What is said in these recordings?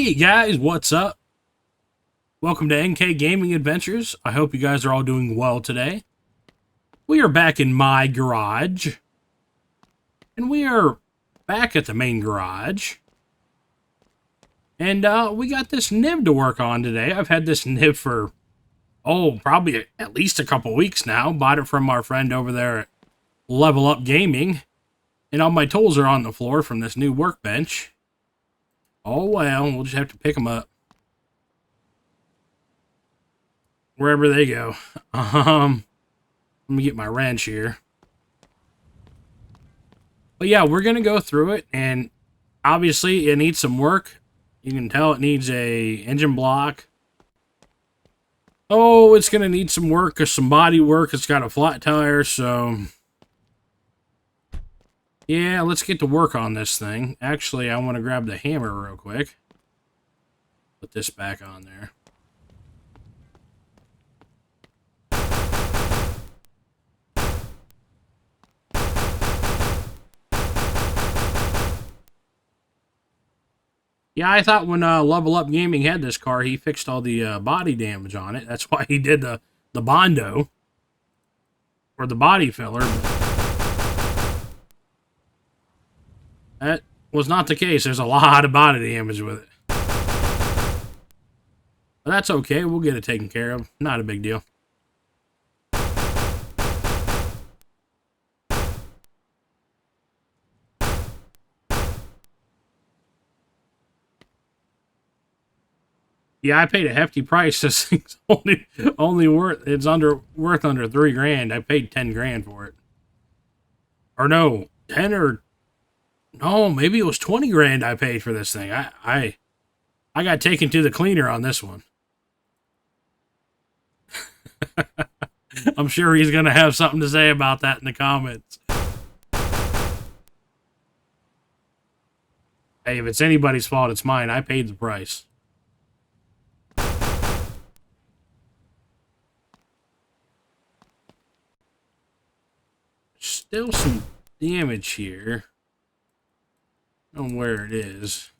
Hey guys, what's up? Welcome to NK Gaming Adventures. I hope you guys are all doing well today. We are back in my garage. And we are back at the main garage. And we got this nib to work on today. I've had this nib for, probably at least a couple weeks now. Bought it from our friend over there at Level Up Gaming. And all my tools are on the floor from this new workbench. Oh well, we'll just have to pick them up wherever they go. Let me get my wrench here. But yeah, we're gonna go through it, and obviously it needs some work. You can tell it needs a engine block. Oh, it's gonna need some work or some body work. It's got a flat tire, so yeah, let's get to work on this thing. Actually, I want to grab the hammer real quick. Put this back on there. Yeah, I thought when Level Up Gaming had this car, he fixed all the body damage on it. That's why he did the Bondo. Or the body filler. That was not the case. There's a lot of body damage with it. But that's okay. We'll get it taken care of. Not a big deal. Yeah, I paid a hefty price. This thing's only worth under 3 grand. I paid 10 grand for it. Or no, 10 or no, maybe it was 20 grand I paid for this thing. I got taken to the cleaner on this one. I'm sure he's gonna have something to say about that in the comments. Hey, if it's anybody's fault, it's mine. I paid the price. Still some damage here. I don't know where it is.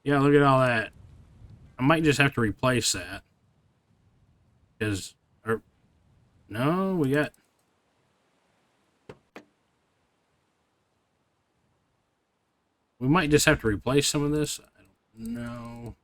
Yeah, look at all that. I might just have to replace that. Because, no, we got... We might just have to replace some of this. I don't know.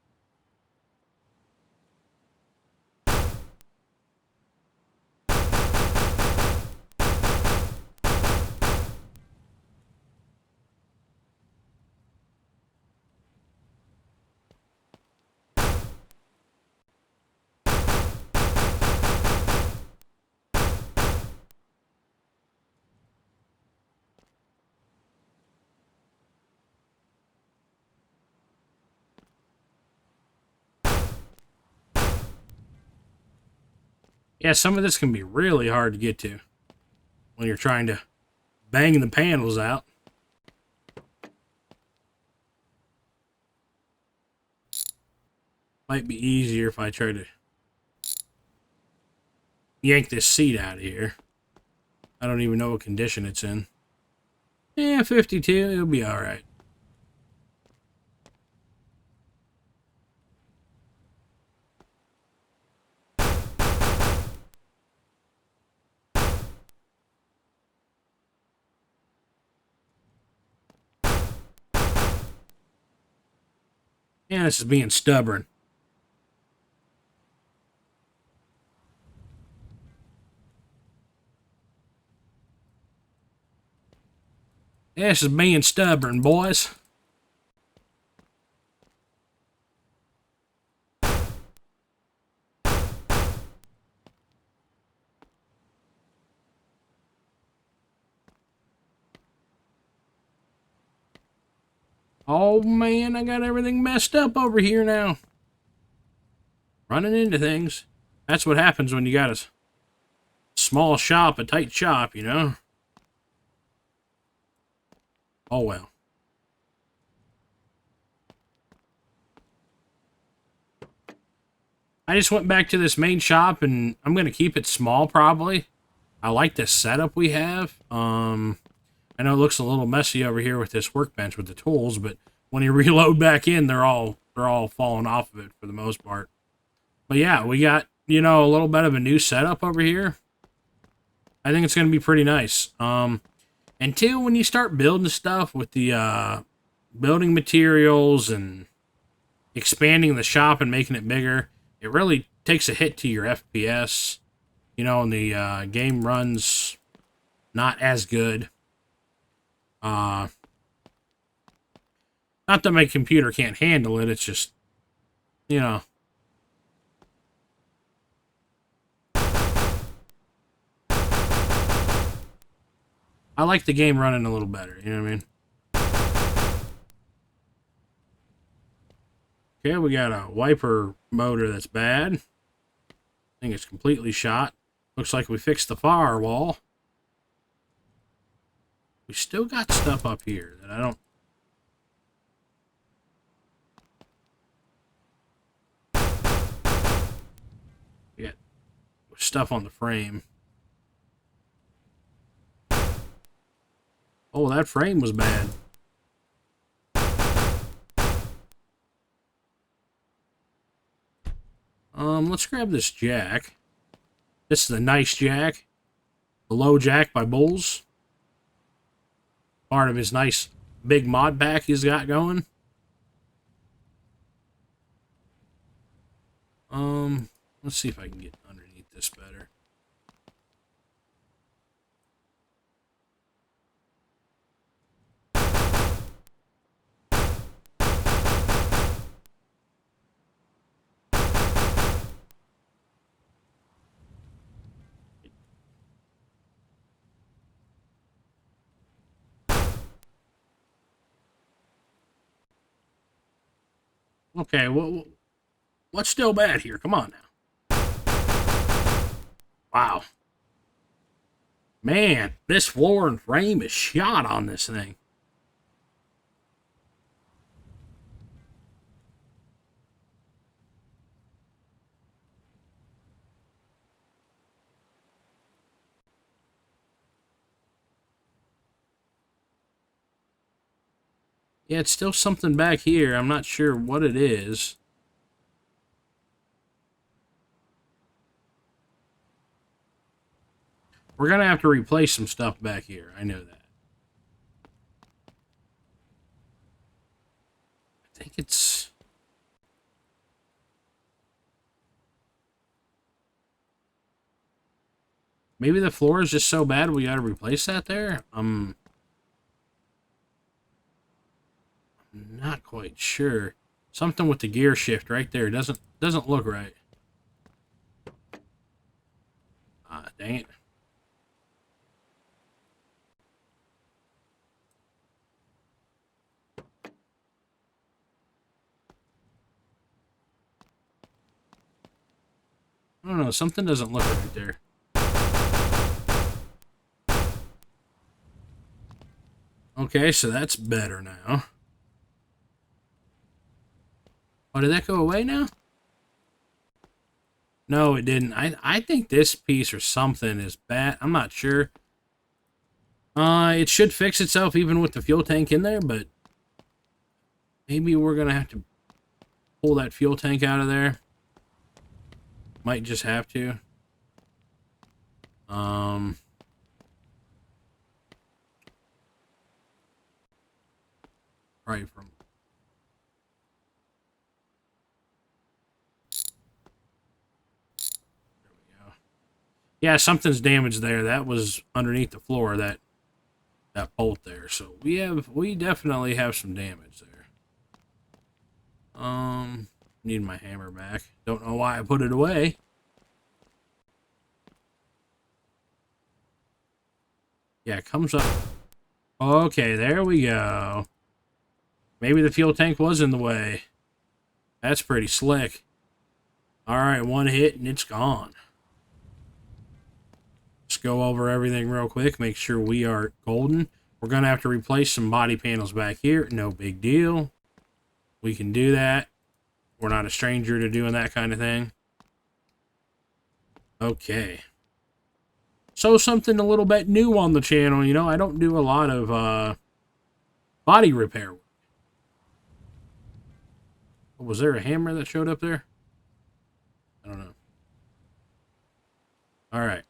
Yeah, some of this can be really hard to get to when you're trying to bang the panels out. Might be easier if I try to yank this seat out of here. I don't even know what condition it's in. Yeah, 52, it'll be alright. Yeah, this is being stubborn. This is being stubborn, boys. Oh man, I got everything messed up over here now. Running into things. That's what happens when you got a small shop, a tight shop, you know? Oh well. I just went back to this main shop, and I'm going to keep it small, probably. I like this setup we have. I know it looks a little messy over here with this workbench with the tools, but when you reload back in, they're all falling off of it for the most part. But yeah, we got, you know, a little bit of a new setup over here. I think it's going to be pretty nice. And two, when you start building stuff with the building materials and expanding the shop and making it bigger, it really takes a hit to your FPS. You know, and the game runs not as good. Not that my computer can't handle it, it's just, you know. I like the game running a little better, you know what I mean? Okay, we got a wiper motor that's bad. I think it's completely shot. Looks like we fixed the firewall. We still got stuff up here that I don't... We got stuff on the frame. Oh, that frame was bad. Let's grab this jack. This is a nice jack. The low jack by Bulls. Part of his nice big mod pack he's got going. Let's see if I can get underneath this better. Okay, well, what's still bad here? Come on now. Wow. Man, this floor and frame is shot on this thing. Yeah, it's still something back here. I'm not sure what it is. We're going to have to replace some stuff back here. I know that. I think it's... Maybe the floor is just so bad we got to replace that there? I'm not quite sure. Something with the gear shift right there doesn't look right. Ah, dang it. I don't know, something doesn't look right there. Okay, so that's better now. Oh, did that go away now? No, it didn't. I think this piece or something is bad. I'm not sure. It should fix itself even with the fuel tank in there, but maybe we're gonna have to pull that fuel tank out of there. Might just have to. Right from... There we go. Yeah, something's damaged there. That was underneath the floor, that bolt there. So we definitely have some damage there. Need my hammer back. Don't know why I put it away. Yeah, it comes up. Okay, there we go. Maybe the fuel tank was in the way. That's pretty slick. Alright, one hit and it's gone. Let's go over everything real quick. Make sure we are golden. We're going to have to replace some body panels back here. No big deal. We can do that. We're not a stranger to doing that kind of thing. Okay. So something a little bit new on the channel, you know, I don't do a lot of body repair work. Was there a hammer that showed up there? I don't know. Alright.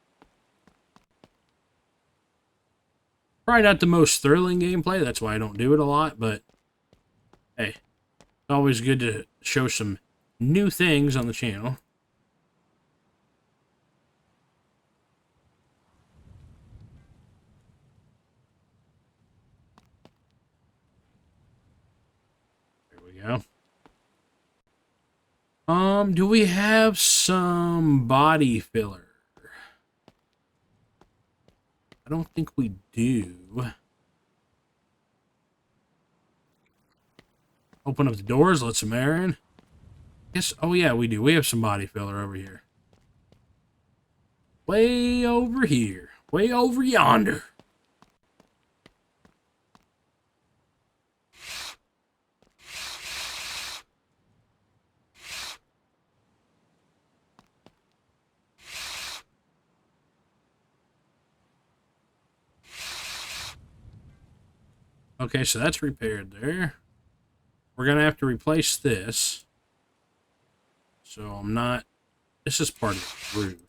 Probably not the most thrilling gameplay, that's why I don't do it a lot, but hey, it's always good to show some new things on the channel. There we go. Do we have some body filler? I don't think we do. Open up the doors, let some air in. Yes, oh yeah, we do. We have some body filler over here. Way over here. Way over yonder. Okay, so that's repaired there. We're going to have to replace this. So I'm not... This is part of the roof.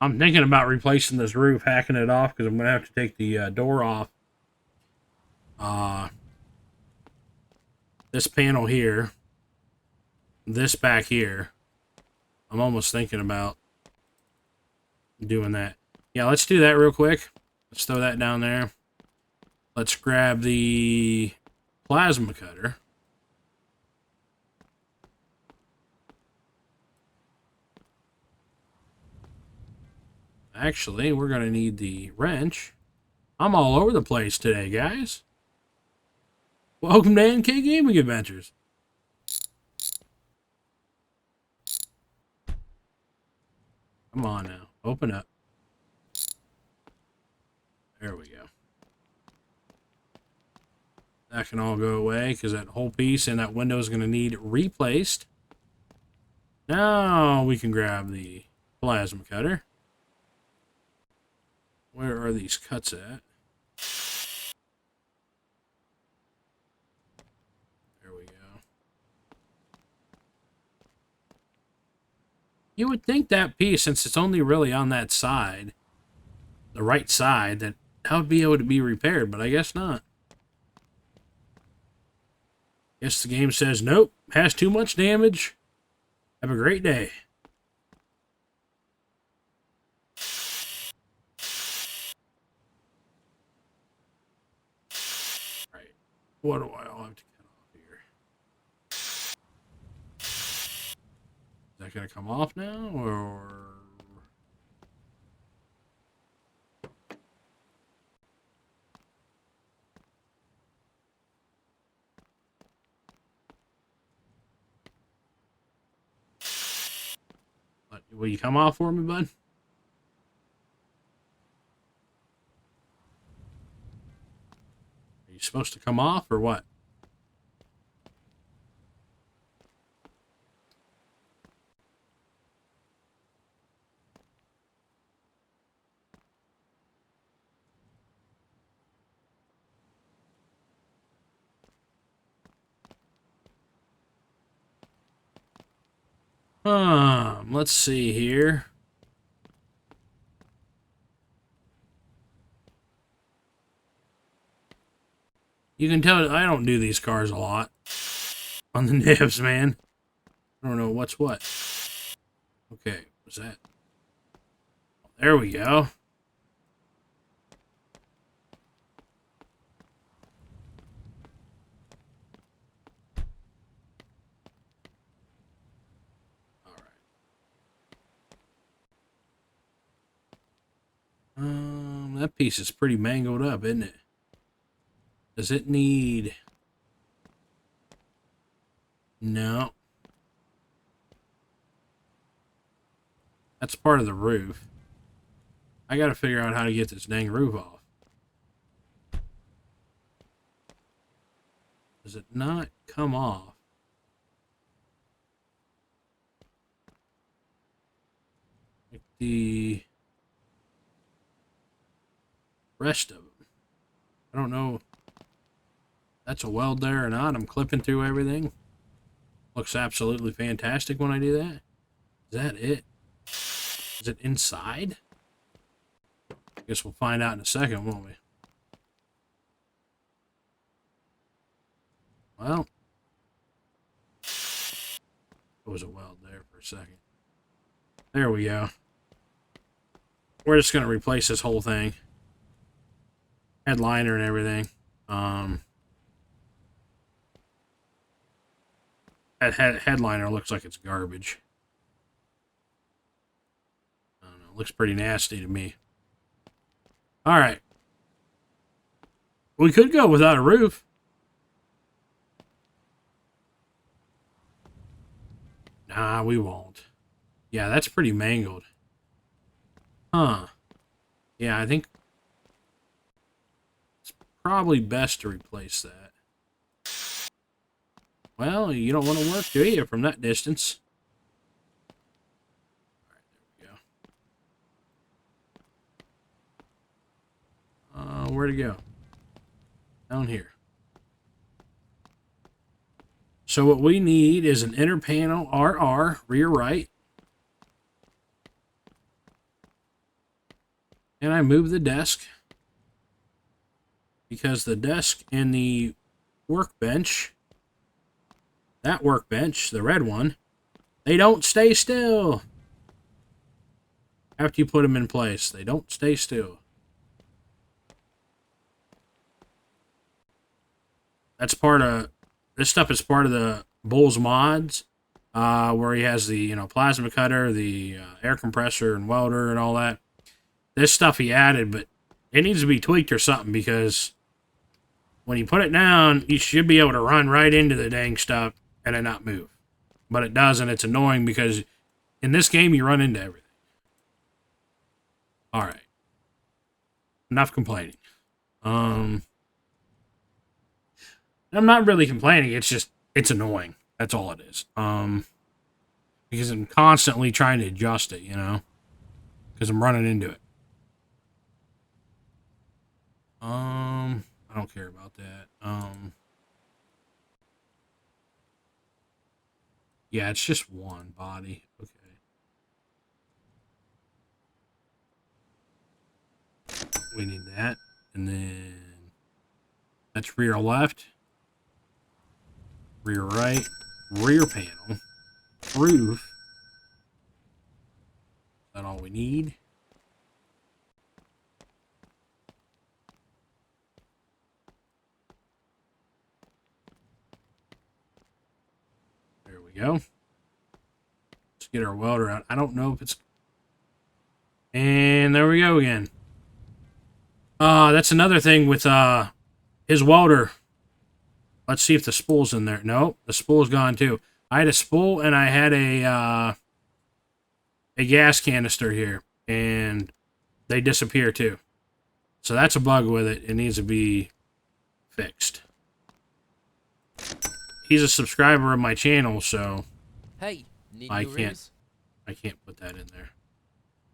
I'm thinking about replacing this roof, hacking it off, because I'm going to have to take the door off. This panel here. This back here. I'm almost thinking about doing that. Yeah, let's do that real quick. Let's throw that down there. Let's grab the plasma cutter. Actually, we're going to need the wrench. I'm all over the place today, guys. Welcome to NK Gaming Adventures. Come on now. Open up. There we go. That can all go away because that whole piece and that window is going to need replaced. Now we can grab the plasma cutter. Where are these cuts at? There we go. You would think that piece, since it's only really on that side, the right side, that would be able to be repaired, but I guess not. Guess the game says, nope, has too much damage. Have a great day. Right. What do I all have to cut off here? Is that going to come off now, or... Will you come off for me, bud? Are you supposed to come off, or what? Let's see here. You can tell I don't do these cars a lot on the nibs, man. I don't know what's what. Okay, what's that? There we go. All right. that piece is pretty mangled up, isn't it? Does it need... No. That's part of the roof. I gotta figure out how to get this dang roof off. Does it not come off? Like the rest of them. I don't know if that's a weld there or not. I'm clipping through everything. Looks absolutely fantastic when I do that. Is that it? Is it inside? I guess we'll find out in a second, won't we? Well, there was a weld there for a second. There we go. We're just going to replace this whole thing. Headliner and everything. That headliner looks like it's garbage. I don't know. It looks pretty nasty to me. Alright. We could go without a roof. Nah, we won't. Yeah, that's pretty mangled. Huh. Yeah, I think it's probably best to replace that. Well, you don't want to work, do you, from that distance? All right, there we go. Where'd it go? Down here. So what we need is an inner panel RR, rear right. And I move the desk because the desk and the workbench, that workbench, the red one, they don't stay still. After you put them in place, they don't stay still. That's part of, this stuff is part of the Bulls mods, where he has the, plasma cutter, the air compressor and welder and all that. This stuff he added, but it needs to be tweaked or something because when you put it down, you should be able to run right into the dang stuff and it not move. But it doesn't. It's annoying because in this game, you run into everything. All right. Enough complaining. I'm not really complaining. It's just, it's annoying. That's all it is. Because I'm constantly trying to adjust it, because I'm running into it. I don't care about that. Yeah, it's just one body. Okay. We need that. And then that's rear left, rear right, rear panel, roof. Is that all we need? There we go. Let's get our welder out. I don't know if it's... And there we go again. That's another thing with his welder. Let's see if the spool's in there. No, the spool's gone too. I had a spool and I had a gas canister here, and they disappear too. So that's a bug with it. It needs to be fixed. He's a subscriber of my channel, so hey, I can't put that in there.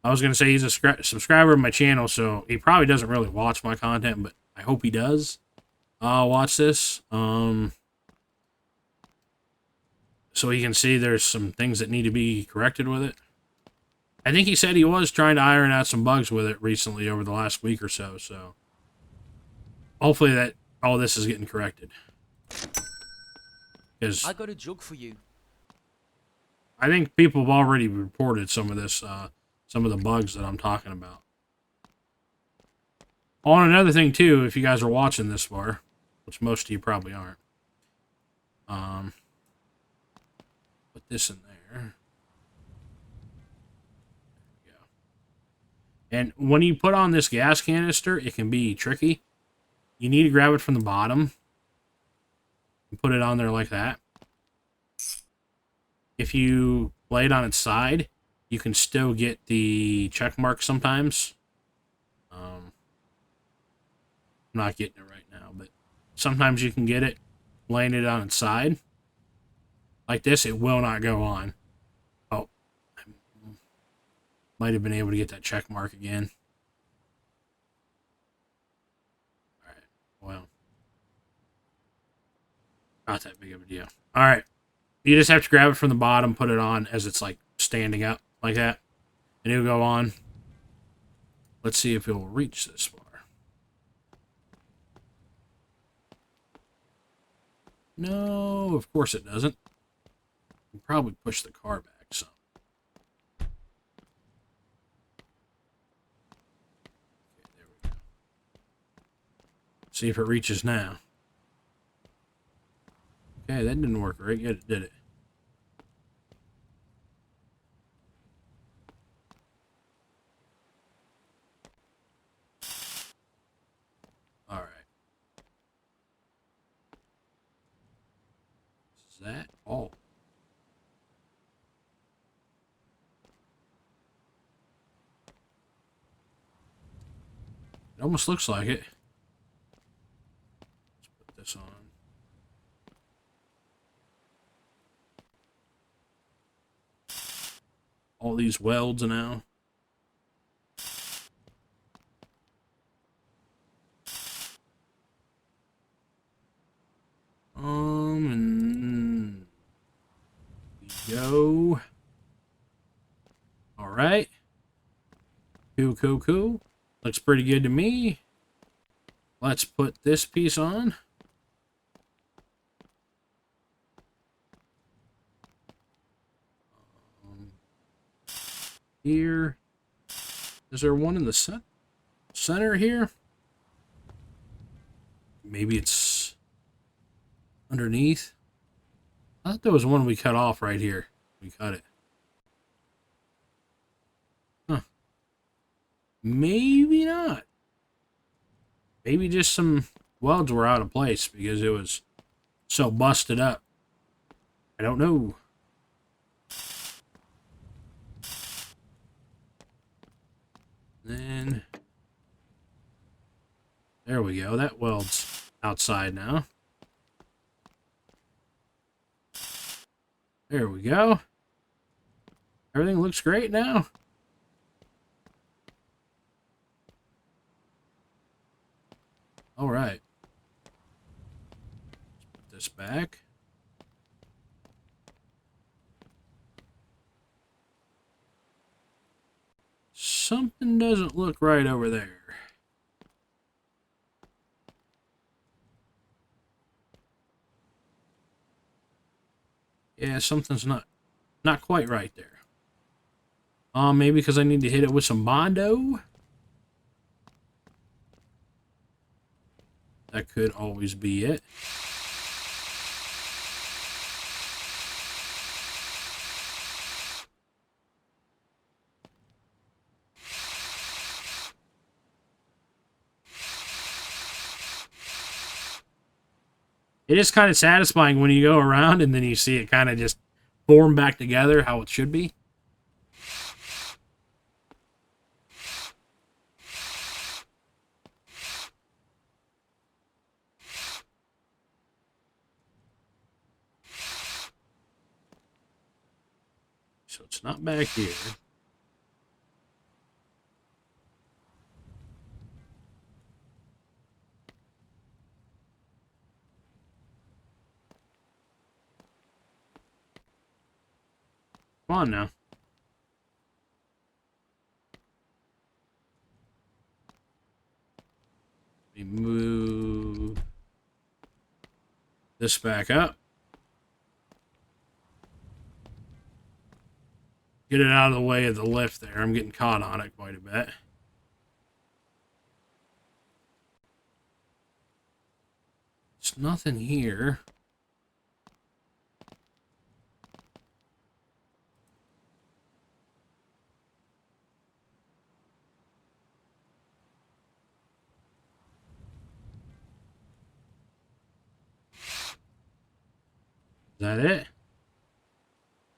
I was gonna say he's a subscriber of my channel, so he probably doesn't really watch my content, but I hope he does watch this. So he can see there's some things that need to be corrected with it. I think he said he was trying to iron out some bugs with it recently over the last week or so. So hopefully that all this is getting corrected. Because I got a joke for you. I think people have already reported some of this, some of the bugs that I'm talking about. On another thing too, if you guys are watching this far, which most of you probably aren't, put this in there. There we go. And when you put on this gas canister, it can be tricky. You need to grab it from the bottom and put it on there like that. If you lay it on its side, you can still get the check mark sometimes. I'm not getting it right now, but sometimes you can get it laying it on its side. Like this, it will not go on. Oh, I might have been able to get that check mark again. All right, well, not that big of a deal. All right, you just have to grab it from the bottom, put it on as it's like standing up like that, and it'll go on. Let's see if it will reach this far. No, of course it doesn't. You probably push the car back some. Okay, there we go. See if it reaches now. Okay, that didn't work right yet, did it? All right. Is that all? It almost looks like it. Let's put this on. All these welds now. And we go. All right. Cool. Looks pretty good to me. Let's put this piece on. Here. Is there one in the center here? Maybe it's underneath. I thought there was one we cut off right here. We cut it. Huh. Maybe not. Maybe just some welds were out of place because it was so busted up. I don't know. Then there we go. That weld's outside now. There we go. Everything looks great now. All right. Let's put this back. Something doesn't look right over there. Yeah, something's not quite right there. Maybe because I need to hit it with some Bondo. That could always be it. It is kind of satisfying when you go around and then you see it kind of just form back together how it should be. So it's not back here. Come on now. We move this back up. Get it out of the way of the lift there. I'm getting caught on it quite a bit. There's nothing here. that it?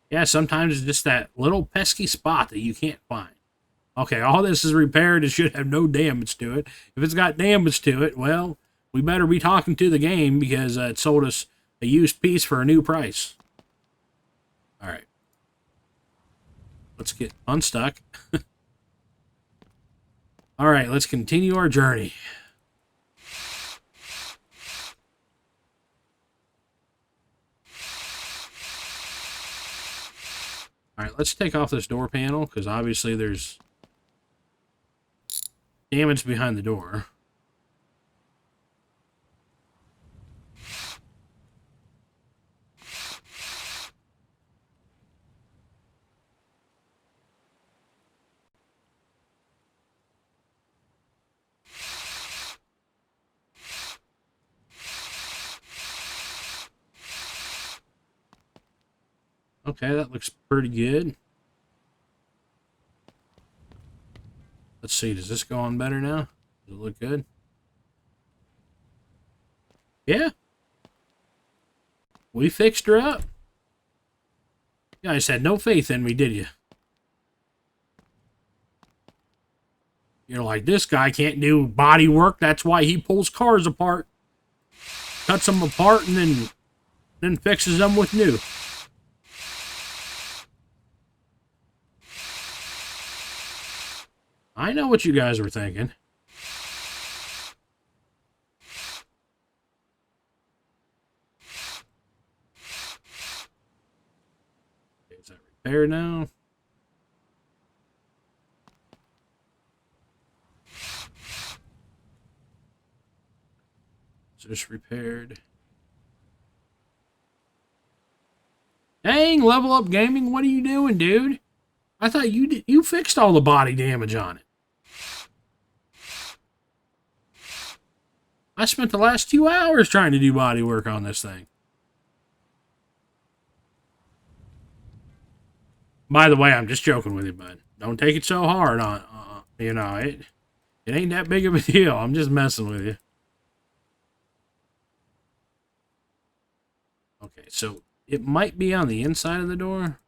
Yeah, sometimes it's just that little pesky spot that you can't find. Okay, all this is repaired. It should have no damage to it. If it's got damage to it, well, we better be talking to the game because it sold us a used piece for a new price. All right. Let's get unstuck. All right, let's continue our journey. All right, let's take off this door panel because obviously there's damage behind the door. Okay, that looks pretty good. Let's see, does this go on better now? Does it look good? Yeah. We fixed her up. You guys had no faith in me, did you? You're like, this guy can't do body work. That's why he pulls cars apart. Cuts them apart and then fixes them with new. I know what you guys were thinking. Is that repaired now? Is this repaired? Dang, Level Up Gaming, what are you doing, dude? I thought you fixed all the body damage on it. I spent the last 2 hours trying to do body work on this thing. By the way, I'm just joking with you, bud. Don't take it so hard on, you know, it ain't that big of a deal. I'm just messing with you. Okay, so it might be on the inside of the door.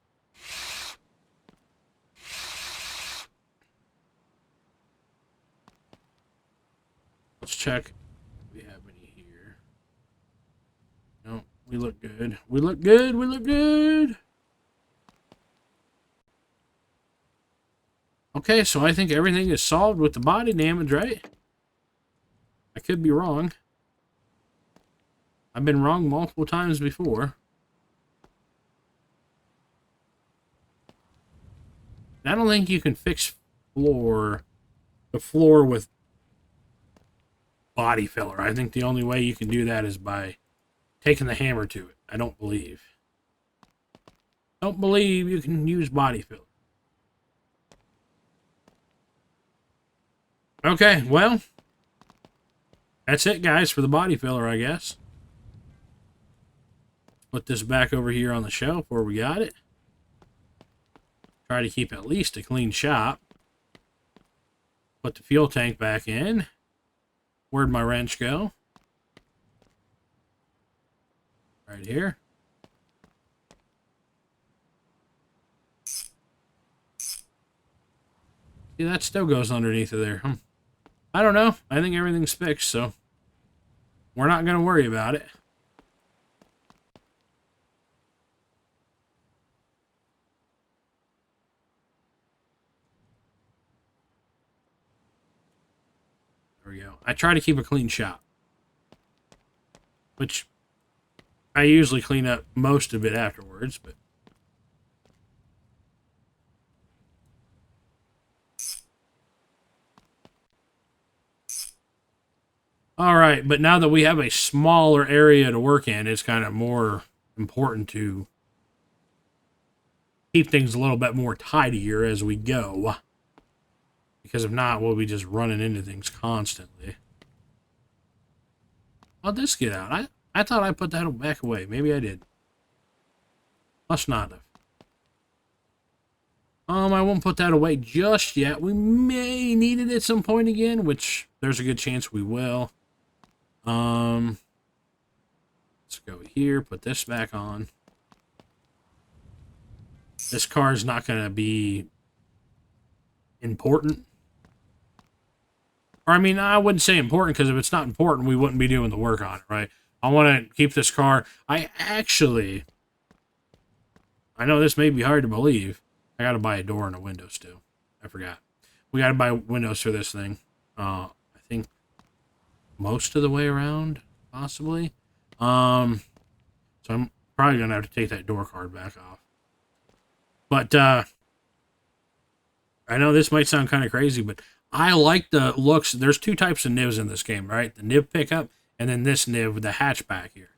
Let's check. We have any here? No, we look good. We look good. We look good. Okay, so I think everything is solved with the body damage, right? I could be wrong. I've been wrong multiple times before. I don't think you can fix the floor with body filler. I think the only way you can do that is by taking the hammer to it. I don't believe. Don't believe you can use body filler. Okay, well, that's it, guys, for the body filler, I guess. Put this back over here on the shelf where we got it. Try to keep at least a clean shop. Put the fuel tank back in. Where'd my wrench go? Right here. See, that still goes underneath of there. I don't know. I think everything's fixed, so we're not going to worry about it. There we go. I try to keep a clean shop, which I usually clean up most of it afterwards, but all right, but now that we have a smaller area to work in, it's kind of more important to keep things a little bit more tidier as we go. Because if not, we'll be just running into things constantly. How'd this get out? I thought I put that back away. Maybe I did. Must not have. I won't put that away just yet. We may need it at some point again, which there's a good chance we will. Let's go here, put this back on. this car is not going to be important. Or, I mean, I wouldn't say important, because if it's not important, we wouldn't be doing the work on it, right? I want to keep this car. I know this may be hard to believe. I got to buy a door and a windows, too. I forgot. We got to buy windows for this thing. I think most of the way around, possibly. So I'm probably going to have to take that door card back off. But, I know this might sound kind of crazy, but I like the looks. There's two types of nivs in this game, right? The niv pickup, and then this niv with the hatchback here.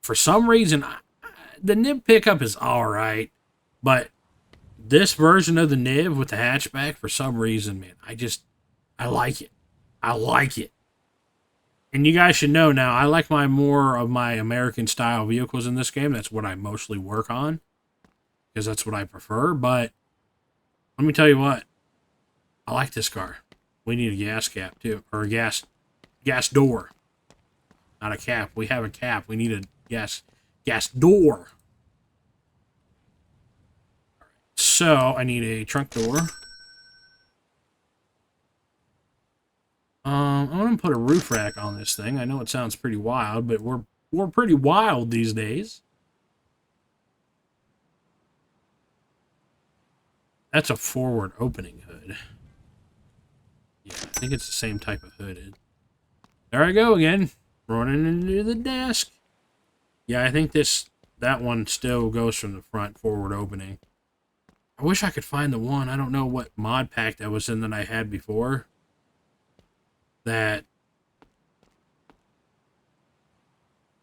For some reason, the niv pickup is alright, but this version of the niv with the hatchback, for some reason, man, I like it. I like it. And you guys should know now, I like more of my American style vehicles in this game. That's what I mostly work on, because that's what I prefer. But let me tell you what, I like this car. We need a gas cap too, or a gas door, not a cap. We have a cap. We need a gas door. So I need a trunk door. I'm gonna put a roof rack on this thing. I know it sounds pretty wild, but we're pretty wild these days. That's a forward opening hood. Yeah, I think it's the same type of hood. There I go again, running into the desk. Yeah, I think that one still goes from the front forward opening. I wish I could find the one. I don't know what mod pack that was in that I had before. That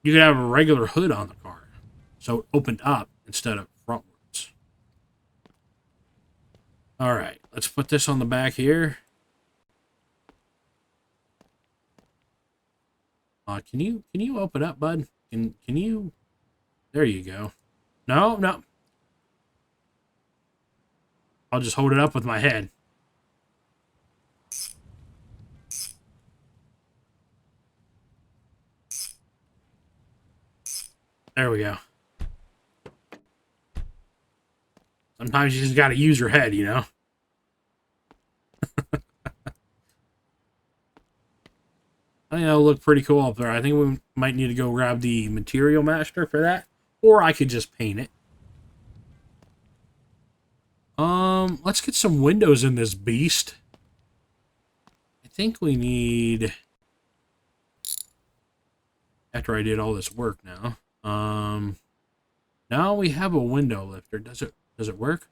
you could have a regular hood on the car, so it opened up instead of frontwards. All right, let's put this on the back here. Can you open up, bud? Can you? There you go. No. I'll just hold it up with my head. There we go. Sometimes you just got to use your head, you know? I think that'll look pretty cool up there. I think we might need to go grab the Material Master for that. Or I could just paint it. Let's get some windows in this beast. I think we need... After I did all this work now. Now we have a window lifter. Does it work?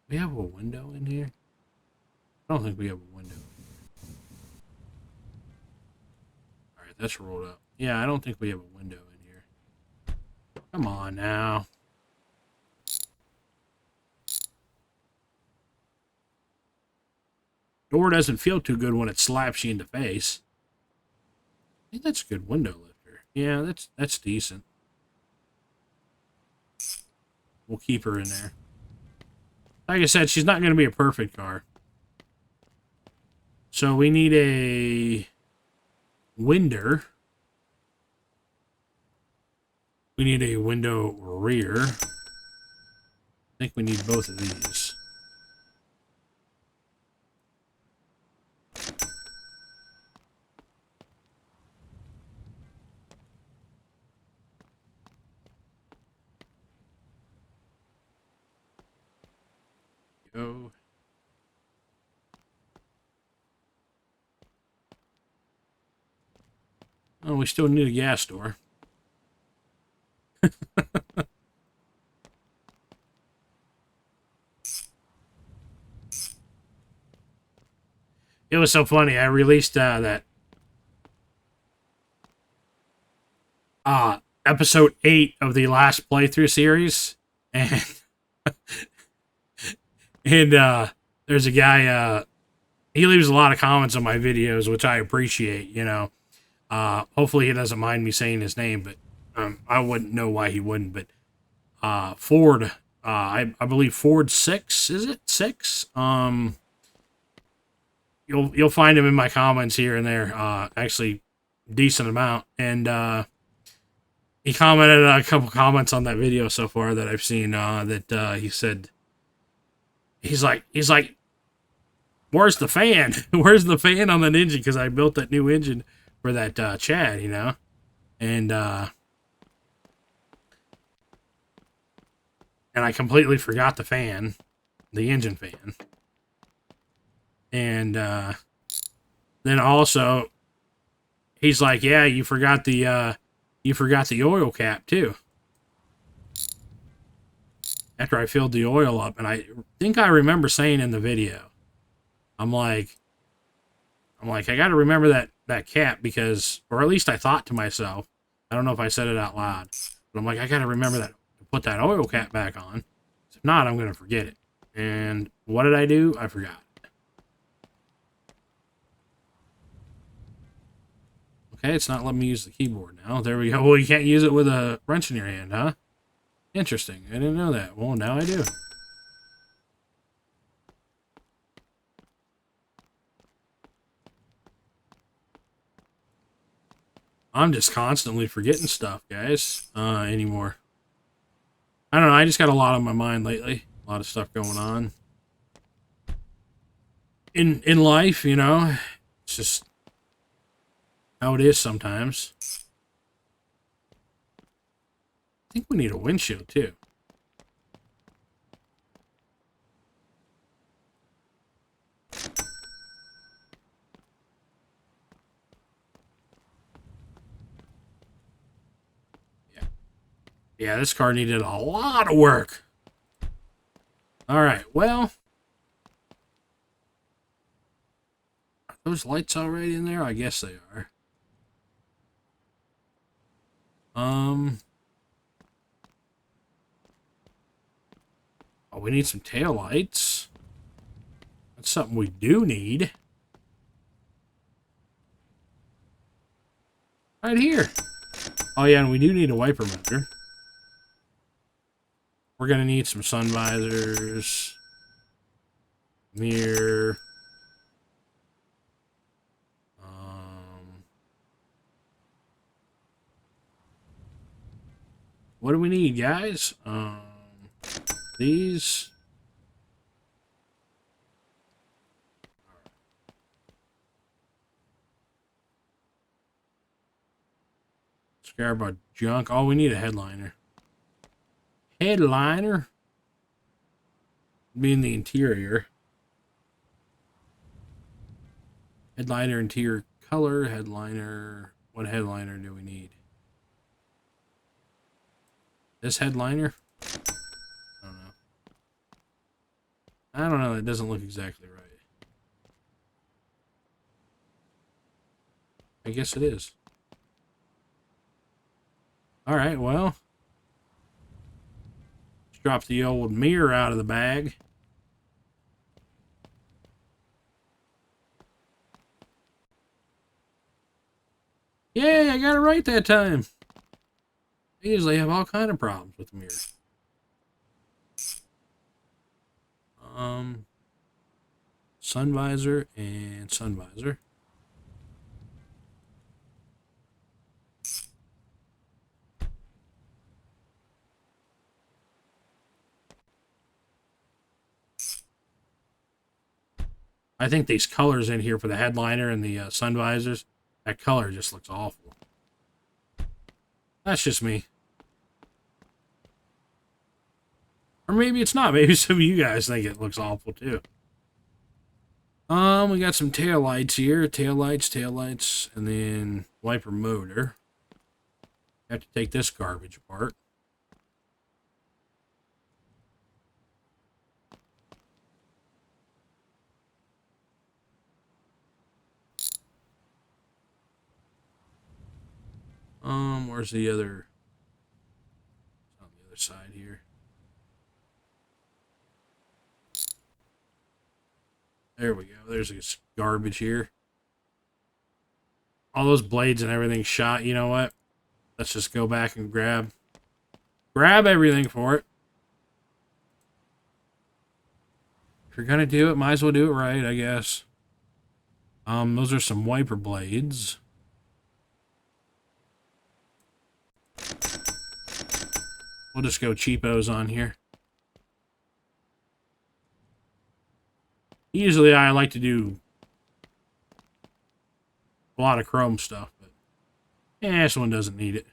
We have a window in here? I don't think we have a window. Alright, that's rolled up. Yeah, I don't think we have a window in here. Come on now. Door doesn't feel too good when it slaps you in the face. I think that's a good window lifter. Yeah, that's decent. We'll keep her in there. Like I said, she's not going to be a perfect car. So we need a window. We need a window rear. I think we need both of these. Go. Oh, we still need a gas door. It was so funny. I released that episode 8 of the last playthrough series, and there's a guy. He leaves a lot of comments on my videos, which I appreciate. You know, hopefully he doesn't mind me saying his name, but I wouldn't know why he wouldn't. But Ford, I believe Ford 6, is it 6? You'll find him in my comments here and there. Actually, decent amount. And he commented a couple comments on that video so far that I've seen. That he said he's like, where's the fan? Where's the fan on that engine? Because I built that new engine for that Chad, you know, and I completely forgot the fan, the engine fan, and then also he's like, yeah, you forgot the oil cap too. After I filled the oil up, and I think I remember saying in the video, I'm like, I got to remember that cap because, or at least I thought to myself, I don't know if I said it out loud, but I'm like, I got to remember that to put that oil cap back on. If not, I'm gonna forget it. And what did I do? I forgot. Okay, it's not letting me use the keyboard now. There we go. Well, you can't use it with a wrench in your hand, huh? Interesting. I didn't know that. Well, now I do. I'm just constantly forgetting stuff, guys, anymore. I don't know. I just got a lot on my mind lately. A lot of stuff going on. In life, you know. It's just how it is sometimes. I think we need a windshield, too. Yeah, this car needed a lot of work. All right, well. Are those lights already in there? I guess they are. Oh, we need some tail lights. That's something we do need. Right here. Oh, yeah, and we do need a wiper motor. We're going to need some sun visors. Mirror. What do we need, guys? These. Scarab junk. Oh, we need a headliner. Headliner? Be in the interior. Headliner, interior color, headliner. What headliner do we need? This headliner? I don't know. I don't know. It doesn't look exactly right. I guess it is. Alright, well. Let's drop the old mirror out of the bag. Yay, I got it right that time. I usually have all kind of problems with the mirror. Sun visor and sun visor. I think these colors in here for the headliner and the sun visors, that color just looks awful. That's just me. Or maybe it's not. Maybe some of you guys think it looks awful too. We got some tail lights here. Tail lights, and then wiper motor. Have to take this garbage apart. Where's the other? It's on the other side here. There we go. There's this garbage here. All those blades and everything shot. You know what? Let's just go back and grab everything for it. If you're gonna do it, might as well do it right, I guess. Those are some wiper blades. We'll just go cheapos on here. Usually I like to do a lot of chrome stuff, but yeah, this one doesn't need it.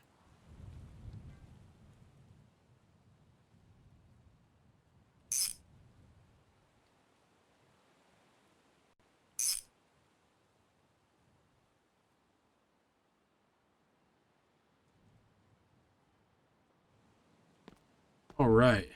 All right.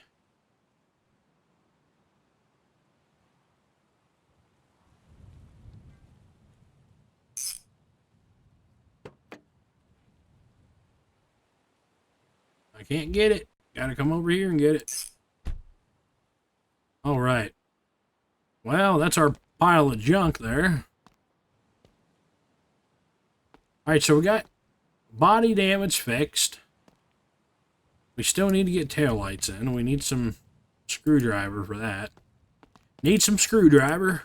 I can't get it. Gotta come over here and get it. All right. Well, that's our pile of junk there. All right, so we got body damage fixed. We still need to get taillights in. We need some screwdriver for that. Need some screwdriver.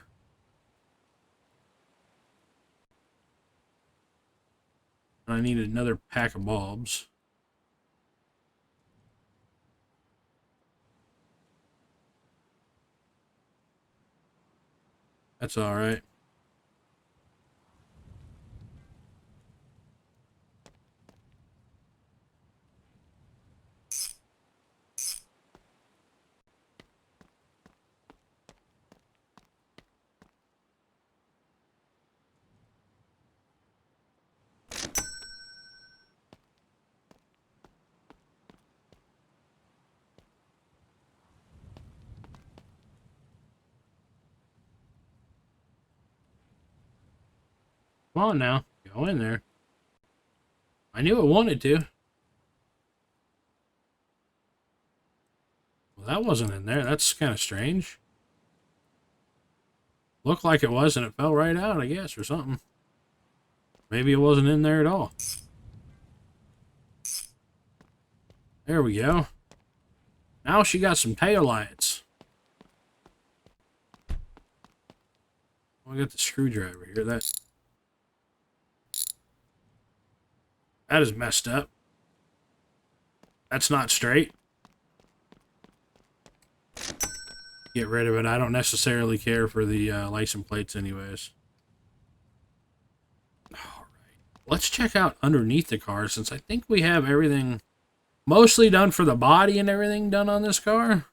I need another pack of bulbs. That's all right. Come on now. Go in there. I knew it wanted to. Well, that wasn't in there. That's kind of strange. Looked like it was, and it fell right out, I guess, or something. Maybe it wasn't in there at all. There we go. Now she got some tail lights. I got the screwdriver here. That is messed up. That's not straight. Get rid of it. I don't necessarily care for the license plates anyways. Alright. Let's check out underneath the car, since I think we have everything mostly done for the body and everything done on this car.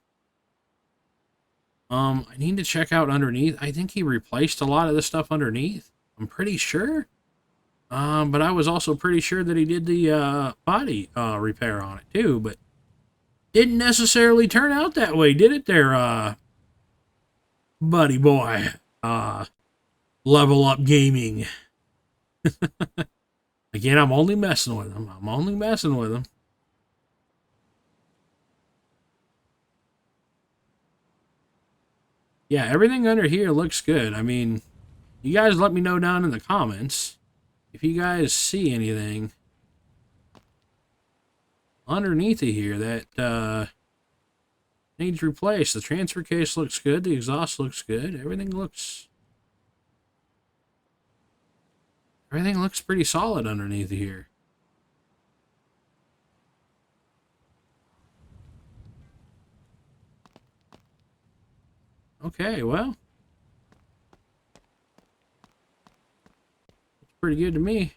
I need to check out underneath. I think he replaced a lot of the stuff underneath. I'm pretty sure. But I was also pretty sure that he did the body repair on it too, but didn't necessarily turn out that way, did it there, buddy boy? Level Up Gaming. Again, I'm only messing with him. I'm only messing with him. Yeah, everything under here looks good. I mean, you guys let me know down in the comments if you guys see anything underneath of here that needs replaced. The transfer case looks good. The exhaust looks good. Everything looks pretty solid underneath of here. Okay, well, it's pretty good to me.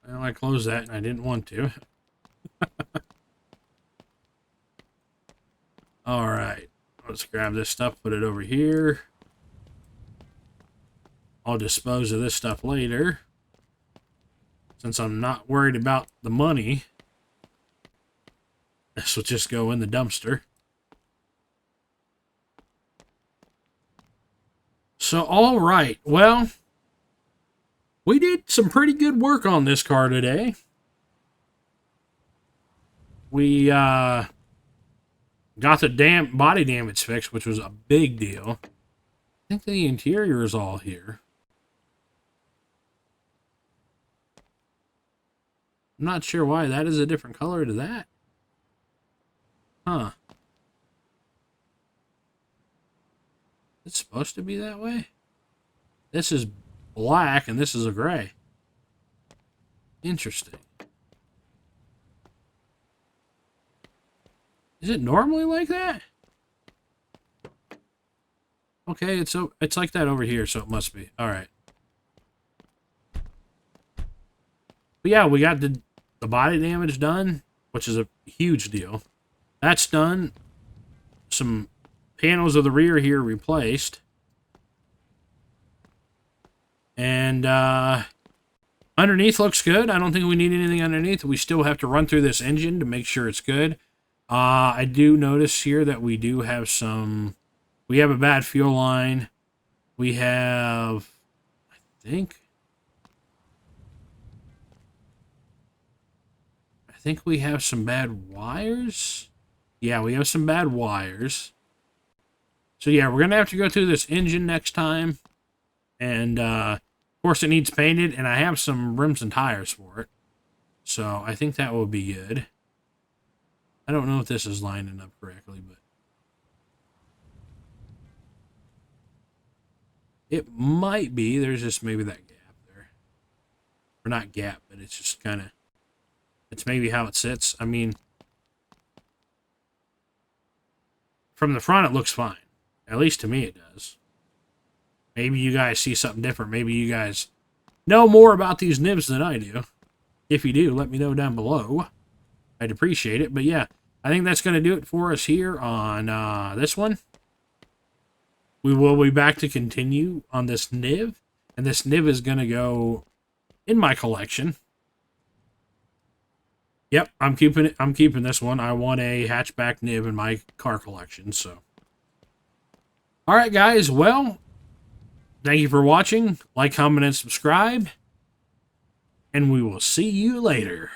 Well, I closed that and I didn't want to. All right, let's grab this stuff, put it over here. I'll dispose of this stuff later, since I'm not worried about the money. This will just go in the dumpster. So, all right, well, we did some pretty good work on this car today. We got the body damage fixed, which was a big deal. I think the interior is all here. I'm not sure why that is a different color to that. Huh. It's supposed to be that way? This is black and this is a gray. Interesting. Is it normally like that? Okay, it's like that over here, so it must be. All right. But yeah, we got the body damage done, which is a huge deal. That's done. Some panels of the rear here replaced. And underneath looks good. I don't think we need anything underneath. We still have to run through this engine to make sure it's good. I do notice here that we do have some... We have a bad fuel line. We have... I think we have some bad wires. Yeah, we have some bad wires. So yeah, we're going to have to go through this engine next time. And, of course, it needs painted. And I have some rims and tires for it. So I think that will be good. I don't know if this is lining up correctly, but... It might be. There's just maybe that gap there. Or not gap, but it's just kind of... It's maybe how it sits. I mean... From the front, it looks fine. At least to me, it does. Maybe you guys see something different. Maybe you guys know more about these nibs than I do. If you do, let me know down below. I'd appreciate it. But yeah, I think that's going to do it for us here on this one. We will be back to continue on this nib. And this nib is going to go in my collection. Yep, I'm keeping it. I'm keeping this one. I want a hatchback nib in my car collection. So, all right, guys. Well, thank you for watching. Like, comment, and subscribe. And we will see you later.